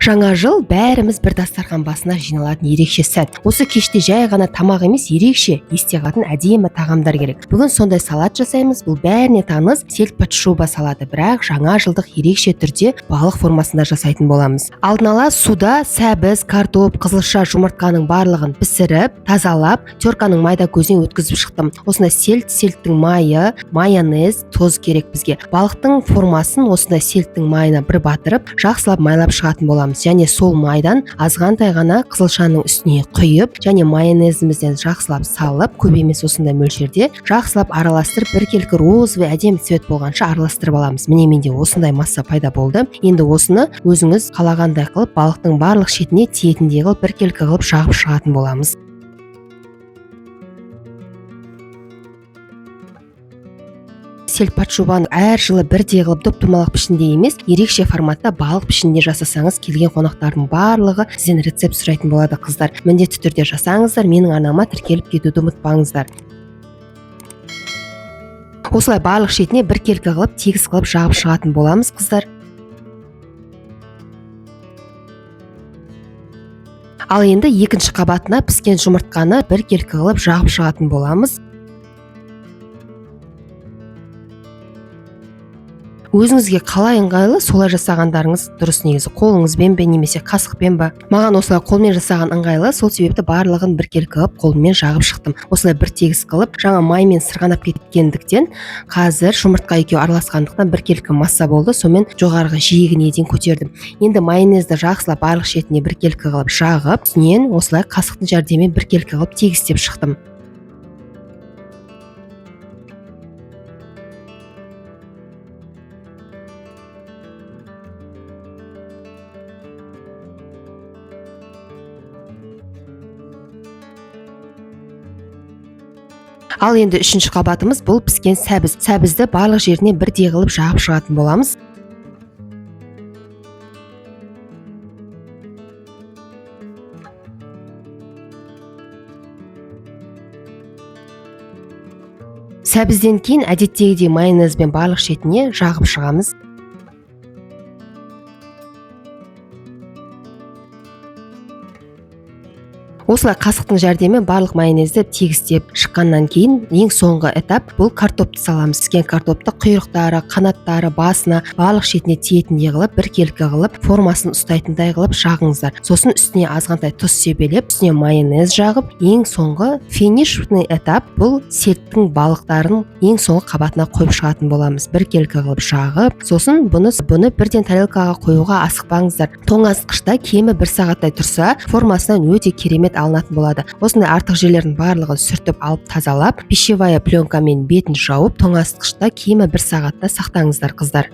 Жаңа жыл бәріміз бір дастархан басына жиналатын ерекше сәт. Осы кеште жай ғана тамақ емес, ерекше есте қалатын әдемі тағамдар керек. Бүгін сондай салат жасаймыз. Бұл бәріне таныс сельдь-под-шуба салаты, бірақ жаңа жылдық ерекше түрде балық формасында жасайтын боламыз. Алдын ала суда сәбіз, картоп, қызылша, жұмыртқаның барлығын пісіріп, тазалап, терканың майда көзінен өткізіп шықтым. Осында сельдьтің майы, майонез, тұз керек бізге. Балықтың формасын осында сельдьтің майына бір батырып, жақсылап майлап шығатын боламыз. Және сол майдан азғантай ғана қызылшаның үстіне құйып, және майонезімізден жақсылап салып, көп емес осындай мөлшерде жақсылап араластырып, біркелкі розовый әдемі цвет болғанша араластырып аламыз. Міне менде осындай масса пайда болды. Енді осыны өзіңіз қалағандай қылып, балықтың барлық шетіне тиетіндей қылып, біркелкі қылып жағып шығатын боламыз. Сельдь-под-шубаны әр жылы бірдей қылып доп-домалақ пішінде емес, ерекше форматта балық пішінде жасасаңыз, келген қонақтардың барлығы сізден рецепт сұрайтын болады қыздар. Міндетті түрде жасаңыздар, менің арнама тіркеліп кетуді ұмытпаңыздар. Осылай барлық шетіне біркелкі қылып, тегіс қылып жағып шығатын боламыз қыздар. Ал енді екінші қабатына піскен жұмыртқаны біркелкі қылып жағып шығатын боламыз. Өзіңізге қалай ыңғайлы, солай жасағандарыңыз дұрыс негізі. Қолыңызбен бе немесе қасықпен ба? Маған осылай қолмен жасаған ыңғайлы, сол себепті барлығын біркелкі қылып қолыммен жағып шықтым. Осылай бір тегіс қылып, жаңа маймен сырғанап кеткендіктен, қазір жұмыртқа екеуі араласқандықтан біркелкі масса болды, сонымен жоғарғы жиегіне дейін көтердім. Енді майонезді жақсылап барлық шетіне біркелкі қылып жағып, үстінен осылай қасықтың жәрдемімен біркелкі қылып тегістеп шықтым. Ал енді үшінші қабатымыз бұл піскен сәбіз. Сәбізді барлық жеріне бірдей қылып жағып шығатын боламыз. Сәбізден кейін әдеттегідей майонезбен барлық шетіне жағып шығамыз. Осылай қасықтың жәрдемімен барлық майонезді тегістеп шыққаннан кейін ең соңғы этап бұл картопты саламыз. Піскен картопты құйрықтары, қанаттары, басына барлық шетіне тиетіндей қылып, біркелкі қылып, формасын ұстайтындай қылып жағыңыздар. Сосын үстіне азғантай тұз себелеп, үстіне майонез жағып, ең соңғы финишный этап бұл сельдьтің балықтарын ең соңғы қабатына қойып шығатын боламыз. Біркелкі қылып жағып, сосын бұны бірден тарелкаға қоюға асықпаңыздар. Тоңазытқышта кемі 1 сағаттай тұрса, формасынан өте керемет алынатын болады. Осындай артық жерлердің барлығын сүртіп алып тазалап, пищевая пленкамен бетін жауып, тоңазытқышта кемі 1 сағатта сақтаңыздар қыздар.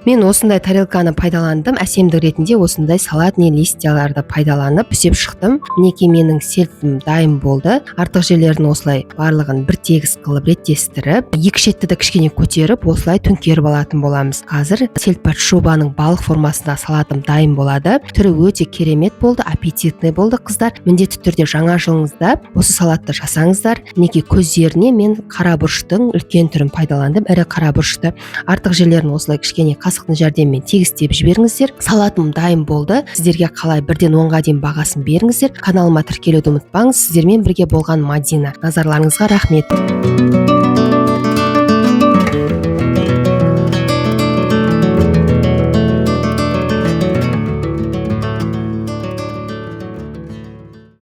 Мен осындай тарелканы пайдаландым, әсемдік ретінде осындай салатный листьяларды пайдаланып пісеп шықтым. Мінекей менің сельдьім дайын болды. Артық жерлерін осылай барлығын бір тегіс қылып реттестіріп, екі шетті де кішкене көтеріп, осылай төңкеріп алатын боламыз. Қазір сельдь-под-шубаның балық формасында салатым дайын болады. Түрі өте керемет болды, аппетитный болды қыздар. Міндетті түрде жаңа жылыңызда осы салатты жасаңыздар. Мінекей көздеріне мен қара бұрыштың үлкен түрін пайдаландым, ірі қара бұрышты. Артық жерлерін осылай кішкене қасықтың жәрдемімен тегістеп жіберіңіздер. Салатым дайын болды. Сіздерге қалай 1-ден 10-ға дейін бағасын беріңіздер. Каналыма тіркелуді ұмытпаңыз. Сіздермен бірге болған Мадина. Назарларыңызға рахмет.